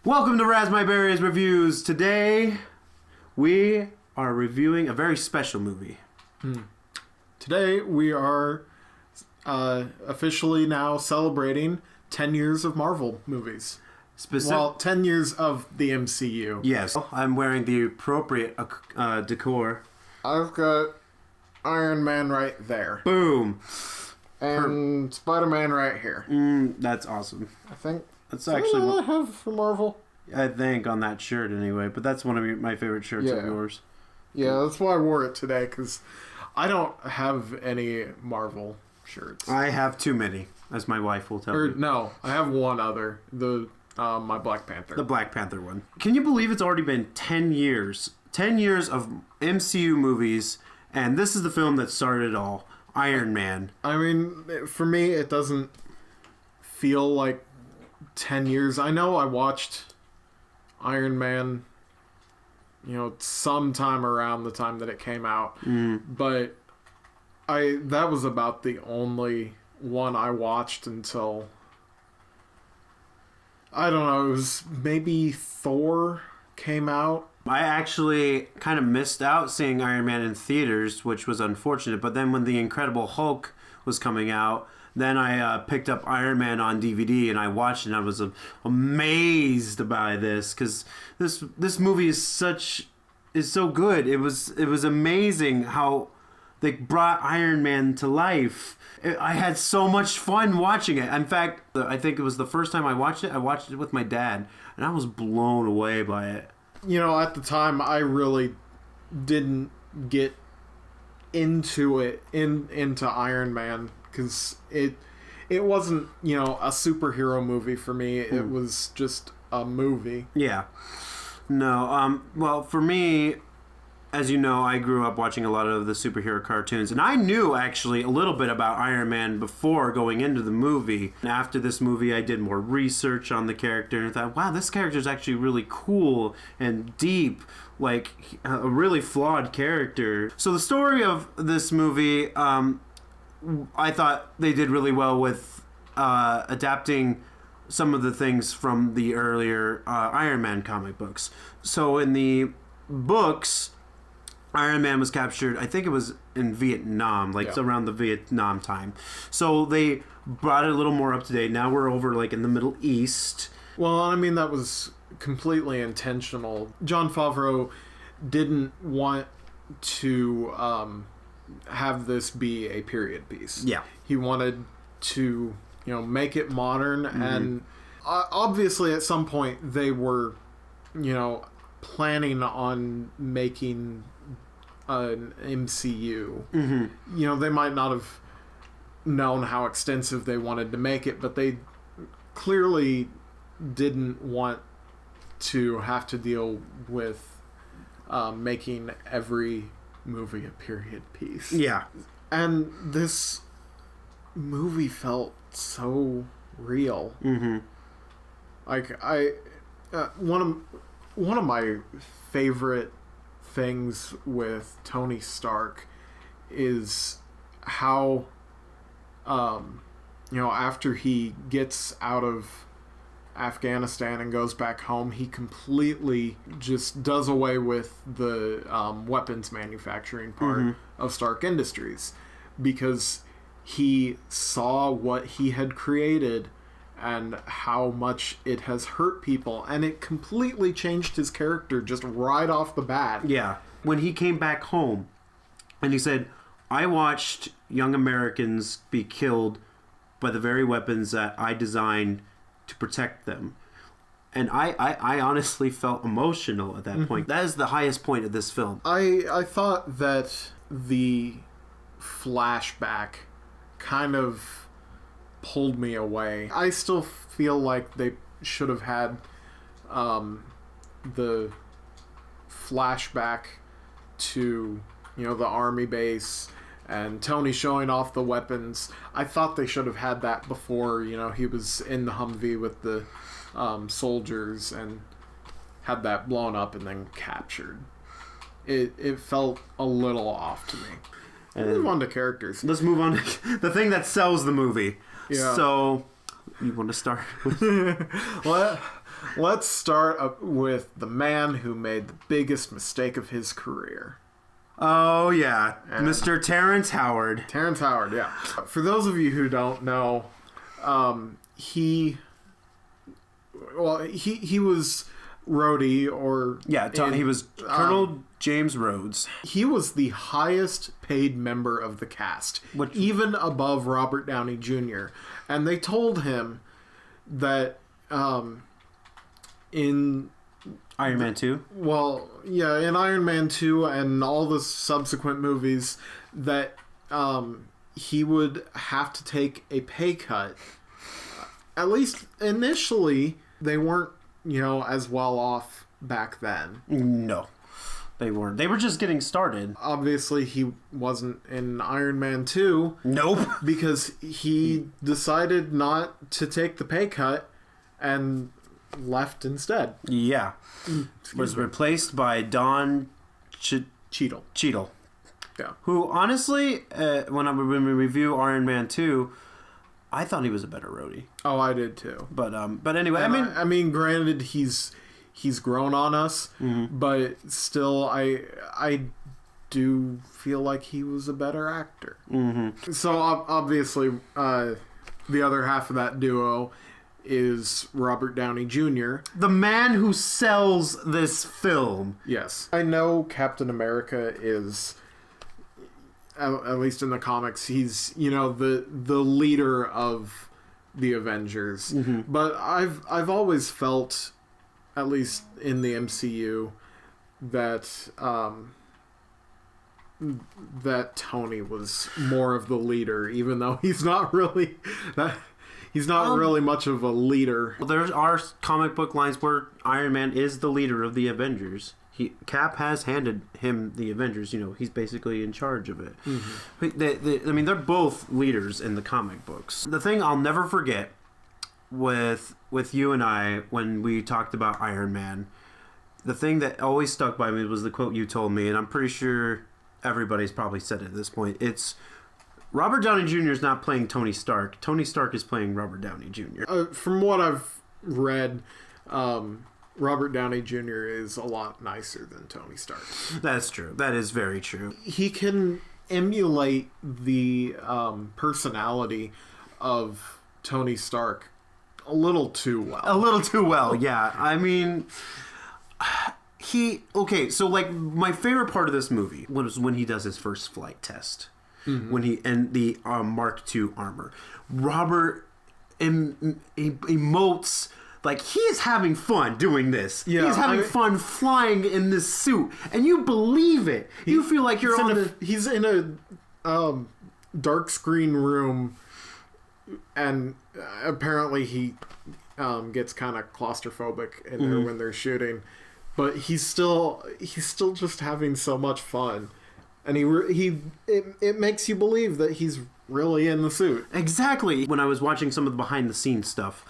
Welcome to Razz My Berries Reviews. Today, we are reviewing a very special movie. Today, we are officially now celebrating 10 years of Marvel movies. Well, 10 years of the MCU. Yes. I'm wearing the appropriate decor. I've got Iron Man right there. Boom. And Spider-Man right here. That's awesome. I think that's actually what I have for Marvel. I think on that shirt anyway, but that's one of my favorite shirts of yours. Yeah, that's why I wore it today, because I don't have any Marvel shirts. I have too many, as my wife will tell me. No, I have one other. My Black Panther. The Black Panther one. Can you believe it's already been 10 years? 10 years of MCU movies, and this is the film that started it all. Iron Man. I mean, for me, it doesn't feel like 10 years. I know I watched Iron Man, sometime around the time that it came out, but that was about the only one I watched until, I don't know, it was maybe Thor came out. I actually kind of missed out seeing Iron Man in theaters, which was unfortunate. But then when The Incredible Hulk was coming out, then I picked up Iron Man on DVD and I watched it. And I was amazed by this because this movie is so good. It was amazing how they brought Iron Man to life. I had so much fun watching it. In fact, I think it was the first time I watched it. I watched it with my dad, and I was blown away by it. At the time, I really didn't get into Iron Man because it wasn't, a superhero movie for me. It was just a movie. Yeah. No, well, for me, as you know, I grew up watching a lot of the superhero cartoons, and I knew actually a little bit about Iron Man before going into the movie. And after this movie, I did more research on the character, and I thought, wow, this character is actually really cool and deep, like a really flawed character. So the story of this movie, I thought they did really well with adapting some of the things from the earlier Iron Man comic books. So in the books, Iron Man was captured, I think it was in Vietnam, around the Vietnam time. So they brought it a little more up to date. Now we're over in the Middle East. Well, I mean, that was completely intentional. Jon Favreau didn't want to have this be a period piece. Yeah. He wanted to, make it modern. And obviously at some point they were, planning on making an MCU. They might not have known how extensive they wanted to make it, but they clearly didn't want to have to deal with making every movie a period piece. Yeah. And this movie felt so real. Like one of my favorite things with Tony Stark is how after he gets out of Afghanistan and goes back home, he completely just does away with the weapons manufacturing part of Stark Industries because he saw what he had created and how much it has hurt people, and it completely changed his character just right off the bat. Yeah. When he came back home and he said, I watched young Americans be killed by the very weapons that I designed to protect them. And I honestly felt emotional at that point. That is the highest point of this film. I thought that the flashback kind of pulled me away. I still feel like they should have had the flashback to the army base and Tony showing off the weapons. I thought they should have had that before he was in the Humvee with the soldiers and had that blown up and then captured. It felt a little off to me. Let's move on to characters. Let's move on to the thing that sells the movie. Yeah. So, you want to start with... Well, let's start up with the man who made the biggest mistake of his career. Oh, yeah. Mr. Terrence Howard. Terrence Howard, yeah. For those of you who don't know, he was Rhodey, or... Yeah, he was Colonel James Rhodes. He was the highest paid member of the cast, even above Robert Downey Jr. And they told him that in... Iron Man 2? Well, yeah, in Iron Man 2 and all the subsequent movies, that he would have to take a pay cut. At least initially, they weren't, as well off back then. No, they weren't. They were just getting started. Obviously, he wasn't in Iron Man 2. Nope. Because he decided not to take the pay cut and left instead. Yeah. Was replaced by Don Cheadle. Yeah. Who, honestly, when we review Iron Man 2, I thought he was a better Rhodey. Oh, I did too. But anyway, I mean, granted, he's grown on us, but still, I do feel like he was a better actor. Mm-hmm. So obviously, the other half of that duo is Robert Downey Jr., the man who sells this film. Yes, I know Captain America is, at least in the comics, he's the leader of the Avengers. Mm-hmm. But I've always felt, at least in the MCU, that that Tony was more of the leader, even though he's not really really much of a leader. Well, there are comic book lines where Iron Man is the leader of the Avengers. Cap has handed him the Avengers. He's basically in charge of it. Mm-hmm. They're both leaders in the comic books. The thing I'll never forget with you and I when we talked about Iron Man, the thing that always stuck by me was the quote you told me, and I'm pretty sure everybody's probably said it at this point. It's Robert Downey Jr. is not playing Tony Stark. Tony Stark is playing Robert Downey Jr. From what I've read, Robert Downey Jr. is a lot nicer than Tony Stark. That's true. That is very true. He can emulate the personality of Tony Stark a little too well. A little too well, yeah. So my favorite part of this movie was when he does his first flight test. Mm-hmm. When he and the Mark II armor, Robert emotes like he is having fun doing this. Yeah, he's having fun flying in this suit, and you believe it. You feel like you're he's in a dark screen room, and apparently he gets kind of claustrophobic in there when they're shooting, but he's still just having so much fun. And it makes you believe that he's really in the suit. Exactly. When I was watching some of the behind the scenes stuff,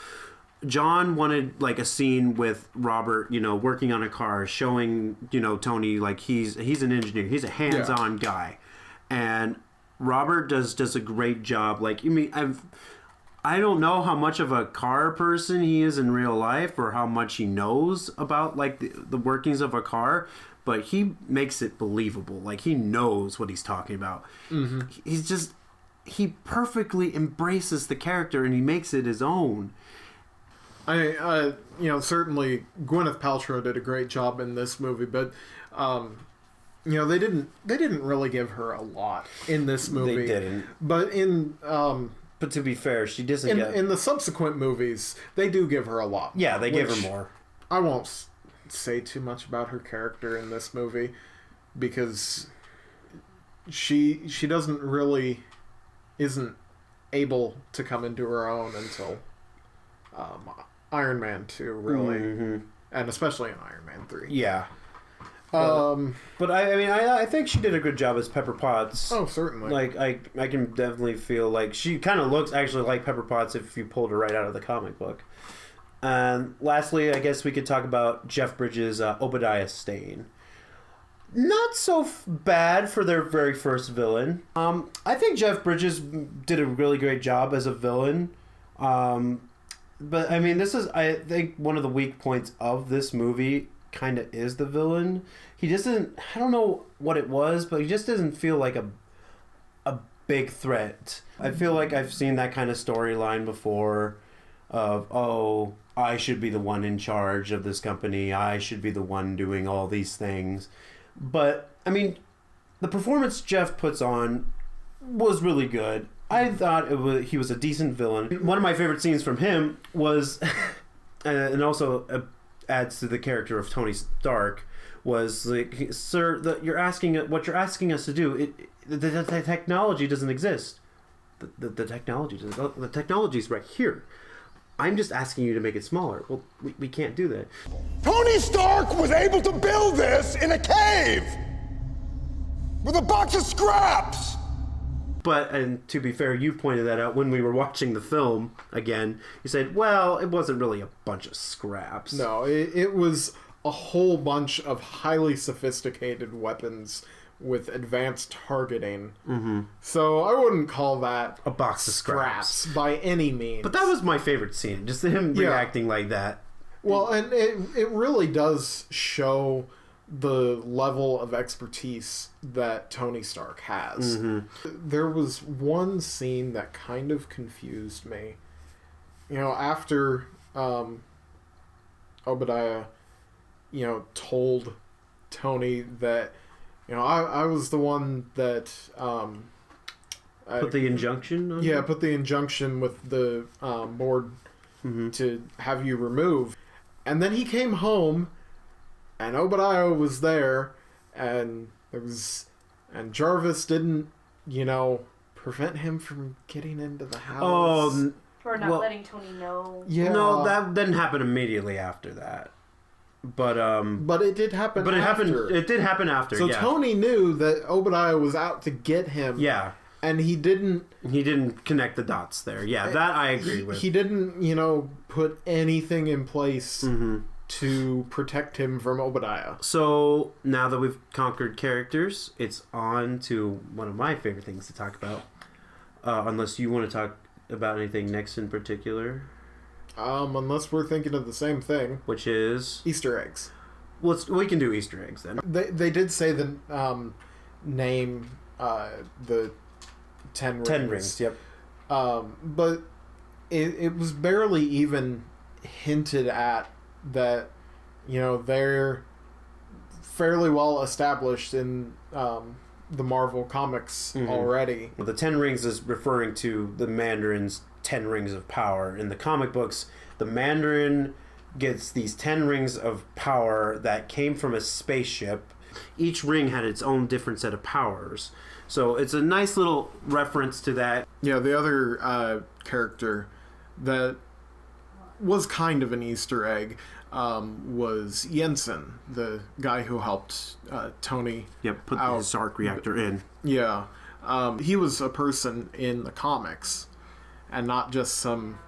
John wanted like a scene with Robert, working on a car, showing, Tony like he's an engineer, he's a hands-on guy, and Robert does a great job. Like, I don't know how much of a car person he is in real life or how much he knows about like the workings of a car. But he makes it believable. Like, he knows what he's talking about. Mm-hmm. He perfectly embraces the character and he makes it his own. Certainly Gwyneth Paltrow did a great job in this movie, but they didn't really give her a lot in this movie. They didn't. But but to be fair, she doesn't in the subsequent movies, they do give her a lot. Yeah, they give her more. I won't say too much about her character in this movie because she isn't able to come into her own until Iron Man 2, really, and especially in Iron Man 3. Yeah. But I think she did a good job as Pepper Potts. Oh, certainly. Like I can definitely feel like she kind of looks actually like Pepper Potts if you pulled her right out of the comic book. And lastly, I guess we could talk about Jeff Bridges' Obadiah Stane. Not so bad for their very first villain. I think Jeff Bridges did a really great job as a villain. But I mean, this is, I think, one of the weak points of this movie. Kind of is the villain. He just doesn't. I don't know what it was, but he just doesn't feel like a big threat. I feel like I've seen that kind of storyline before. Of I should be the one in charge of this company. I should be the one doing all these things. But I mean, the performance Jeff puts on was really good. I thought he was a decent villain. One of my favorite scenes from him was, and also adds to the character of Tony Stark, was like, "Sir, what you're asking us to do, the technology doesn't exist. The technology doesn't. The technology's right here. I'm just asking you to make it smaller. Well, we can't do that." Tony Stark was able to build this in a cave with a box of scraps. But, and to be fair, you pointed that out when we were watching the film again. You said, well, it wasn't really a bunch of scraps. No, it was a whole bunch of highly sophisticated weapons with advanced targeting. Mm-hmm. So I wouldn't call that a box of scraps by any means. But that was my favorite scene, just him reacting like that. Well, and it really does show the level of expertise that Tony Stark has. Mm-hmm. There was one scene that kind of confused me. You know, after Obadiah, told Tony that, I was the one that put the injunction on him? Put the injunction with the board to have you removed. And then he came home, and Obadiah was there, and Jarvis didn't, prevent him from getting into the house. Or not letting Tony know. Yeah. No, that didn't happen immediately after that. But it did happen. But after. It did happen after. So Tony knew that Obadiah was out to get him. Yeah. And he didn't connect the dots there. Yeah, that I agree with. He didn't, put anything in place to protect him from Obadiah. So now that we've conquered characters, it's on to one of my favorite things to talk about. Unless you want to talk about anything next in particular. Unless we're thinking of the same thing. Which is? Easter eggs. We can do Easter eggs then. They did say the name, the 10 rings. 10 rings, yep. But it was barely even hinted at that, they're fairly well established in the Marvel comics already. Well, the 10 rings is referring to the Mandarin's 10 rings of power. In the comic books, the Mandarin gets these 10 rings of power that came from a spaceship. Each ring had its own different set of powers. So it's a nice little reference to that. Yeah, the other character that was kind of an Easter egg was Jensen, the guy who helped Tony. Yep, put the Zark reactor in. Yeah. He was a person in the comics and not just some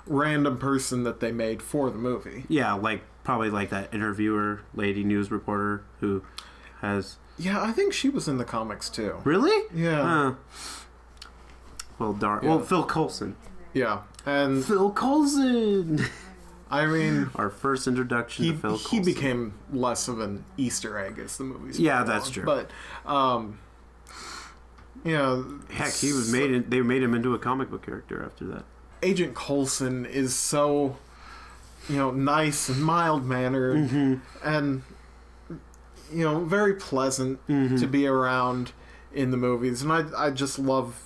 random person that they made for the movie. Yeah, probably like that interviewer, lady news reporter who has... Yeah, I think she was in the comics too. Really? Yeah. Well, darn. Yeah. Well, Phil Coulson. Yeah, and Phil Coulson. I mean, our first introduction to Phil Coulson. He became less of an Easter egg as the movies. Yeah, that's true. But, heck, he was made. They made him into a comic book character after that. Agent Coulson is so, nice and mild mannered, and very pleasant to be around in the movies, and I just love,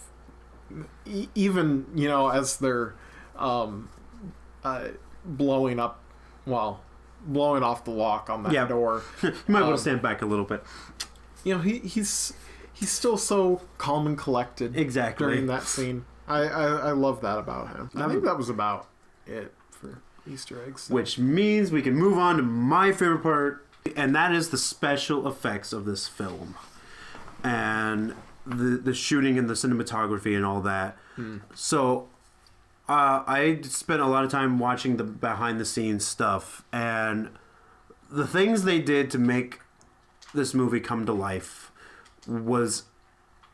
even as they're blowing off the lock on that door. You might want to stand back a little bit. He's still so calm and collected. Exactly. During that scene, I love that about him. I think that was about it for Easter eggs. So. Which means we can move on to my favorite part. And that is the special effects of this film. And the shooting and the cinematography and all that. So I spent a lot of time watching the behind the scenes stuff. And the things they did to make this movie come to life was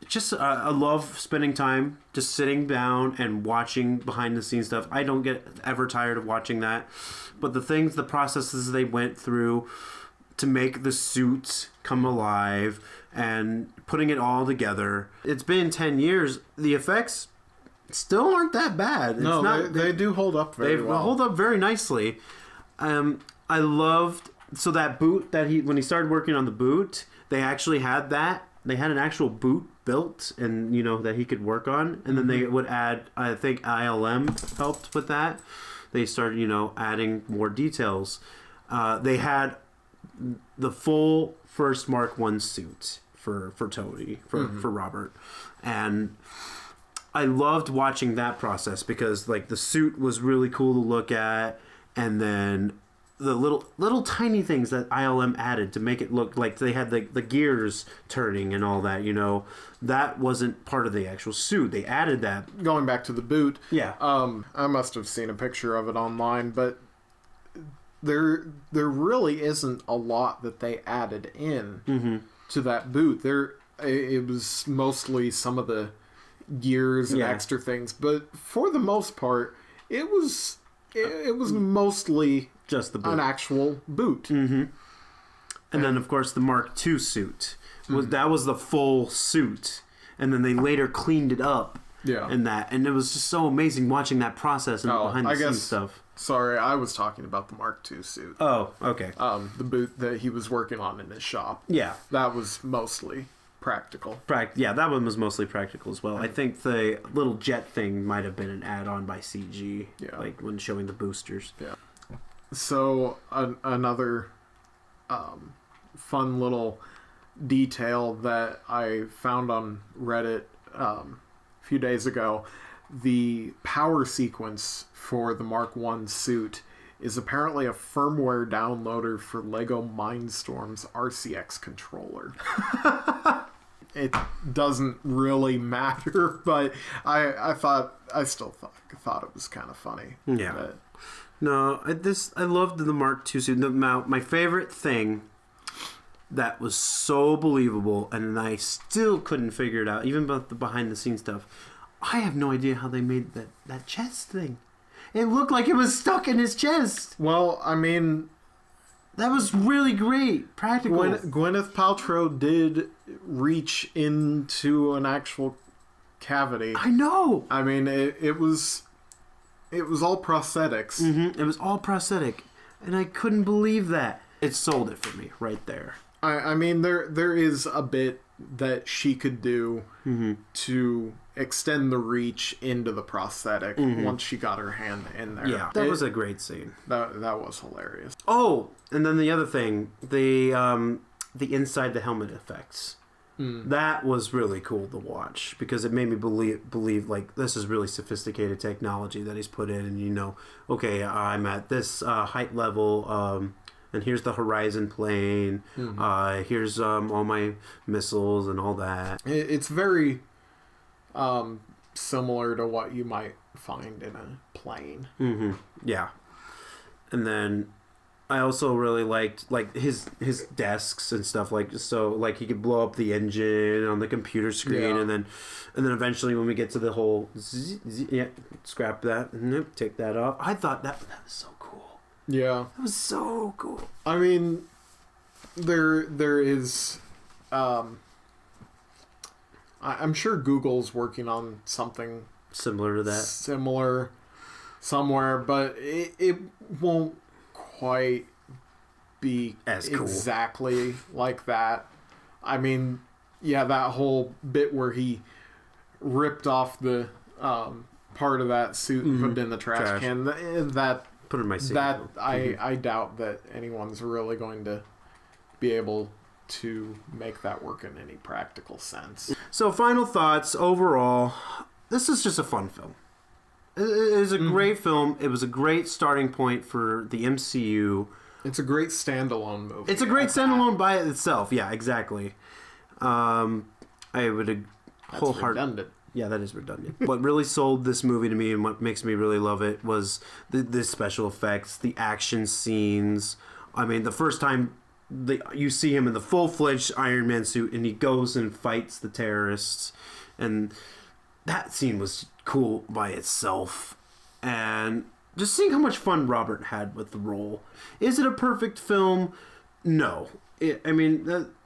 just I love spending time just sitting down and watching behind the scenes stuff. I don't get ever tired of watching that. But the processes they went through to make the suits come alive and putting it all together. It's been 10 years. The effects still aren't that bad. They do hold up very well. They hold up very nicely. I loved that boot when he started working on the boot, they actually had that. They had an actual boot built and that he could work on, and then they would add, I think ILM helped with that. They started adding more details. They had the full first Mark I suit for Tony, for Robert, and I loved watching that process because the suit was really cool to look at, and then the little tiny things that ILM added to make it look like they had the gears turning and all that, that wasn't part of the actual suit. They added that. Going back to the boot, yeah. I must have seen a picture of it online, but there really isn't a lot that they added in to that boot. It was mostly some of the gears and extra things, but for the most part, it was mostly just the boot. An actual boot. And then, of course, the Mark II suit. That was the full suit. And then they later cleaned it up. Yeah. And it was just so amazing watching that process and behind the scenes stuff. Sorry, I was talking about the Mark II suit. Oh, okay. The boot that he was working on in his shop. Yeah. That was mostly practical. Yeah, that one was mostly practical as well. I think the little jet thing might have been an add-on by CG. Yeah. When showing the boosters. Yeah. So another fun little detail that I found on Reddit a few days ago, the power sequence for the Mark I suit is apparently a firmware downloader for Lego Mindstorm's RCX controller. It doesn't really matter, but I still thought it was kind of funny. Yeah. But, no, I loved the Mark II suit. Now, my favorite thing that was so believable, and I still couldn't figure it out, even about the behind-the-scenes stuff, I have no idea how they made that chest thing. It looked like it was stuck in his chest. Well, I mean, that was really great. Practical. Gwyneth Paltrow did reach into an actual cavity. I know. I mean, it was all prosthetics. It was all prosthetic, and I couldn't believe that. It sold it for me right there. I mean, there is a bit that she could do to extend the reach into the prosthetic once she got her hand in there. Yeah, that was a great scene. That was hilarious. Oh, and then the other thing, the inside the helmet effects. That was really cool to watch because it made me believe this is really sophisticated technology that he's put in, and okay, I'm at this height level, and here's the horizon plane. Here's all my missiles and all that. It's very similar to what you might find in a plane. Yeah, and then I also really liked his desks and stuff, so he could blow up the engine on the computer screen, and then eventually when we get to the whole scrap that, nope, take that off. I thought that was so cool. Yeah, that was so cool. I mean, there is I'm sure Google's working on something similar to that, similar somewhere, but it won't quite be as cool. Exactly like that. I mean, yeah, that whole bit where he ripped off the part of that suit and put it in the trash can. That put it in my seat. That I doubt that anyone's really going to be able to make that work in any practical sense. So, final thoughts. Overall, this is just a fun film. It is a great film. It was a great starting point for the MCU. It's a great standalone movie. It's a great standalone by itself. Yeah, exactly. I would redundant. Yeah, that is redundant. What really sold this movie to me and what makes me really love it was the special effects, the action scenes. I mean, the first time you see him in the full-fledged Iron Man suit, and he goes and fights the terrorists, and that scene was cool by itself. And just seeing how much fun Robert had with the role. Is it a perfect film? No.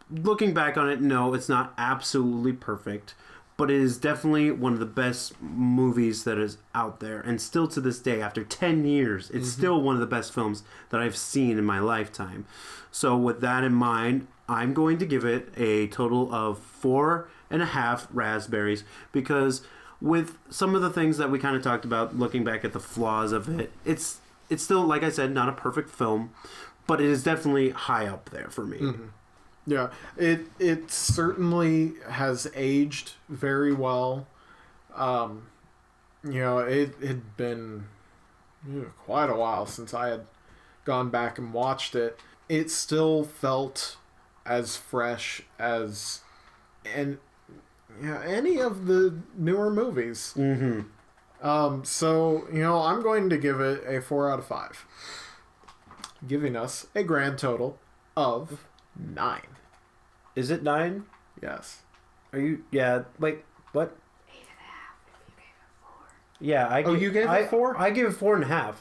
Looking back on it, no, it's not absolutely perfect, but it is definitely one of the best movies that is out there. And still to this day, after 10 years, it's still one of the best films that I've seen in my lifetime. So with that in mind, I'm going to give it a total of 4.5 raspberries, because with some of the things that we kind of talked about, looking back at the flaws of it, it's still, like I said, not a perfect film, but it is definitely high up there for me. Mm-hmm. Yeah, it certainly has aged very well. It had been quite a while since I had gone back and watched it. It still felt as fresh as any of the newer movies. Mm-hmm. So, I'm going to give it a 4 out of 5. Giving us a grand total of 9. Is it 9? Yes. Are you? Yeah. Like what? 8.5. If you gave it 4. Yeah. You gave it 4? I gave it 4.5.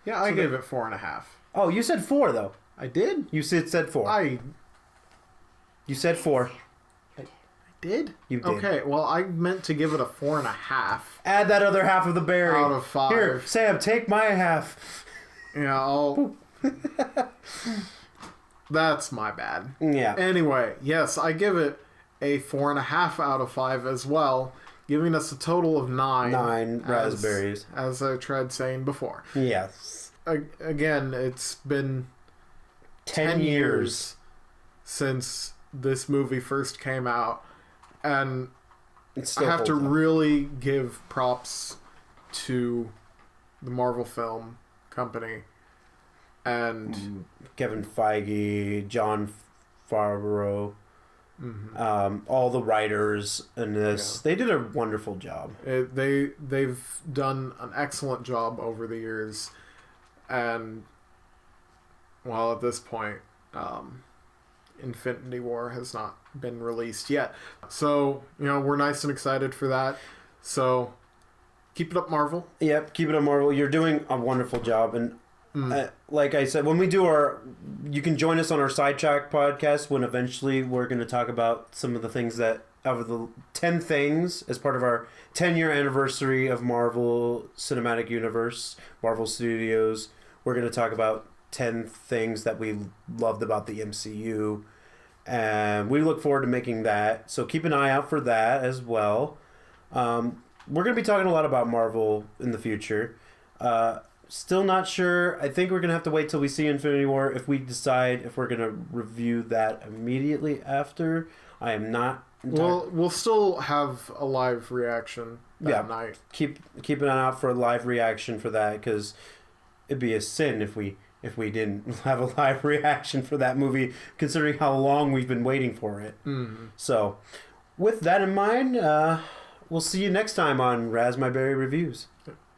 Yeah, I gave it 4.5. Oh, you said 4 though. I did. You said 4. You said 4. I did. You did. Okay. Well, I meant to give it a 4.5. Add that other half of the berry. Out of 5. Here, Sam, take my half. Yeah, I'll. That's my bad. Yeah. Anyway, yes, I give it a 4.5 out of 5 as well, giving us a total of 9. 9 raspberries. As I tried saying before. Yes. Again, it's been 10 years since this movie first came out, and I have to holds up. really give props to the Marvel Film Company and Kevin Feige, John Favreau, all the writers in this. Yeah. They did a wonderful job. They've done an excellent job over the years, and well, at this point, Infinity War has not been released yet. So, we're nice and excited for that. So, keep it up, Marvel. Yep, keep it up, Marvel. You're doing a wonderful job. And like I said, when we do you can join us on our Sidetrack podcast when eventually we're going to talk about some of the things that, of the 10 things as part of our 10-year anniversary of Marvel Cinematic Universe, Marvel Studios. We're going to talk about 10 things that we loved about the MCU, and we look forward to making that, so keep an eye out for that as well. We're going to be talking a lot about Marvel in the future. Still not sure. I think we're going to have to wait till we see Infinity War if we decide if we're going to review that immediately after. I am not Well, we'll still have a live reaction that night. Keep an eye out for a live reaction for that, because it'd be a sin if we didn't have a live reaction for that movie, considering how long we've been waiting for it. Mm-hmm. So, with that in mind, we'll see you next time on Razz My Berry Reviews.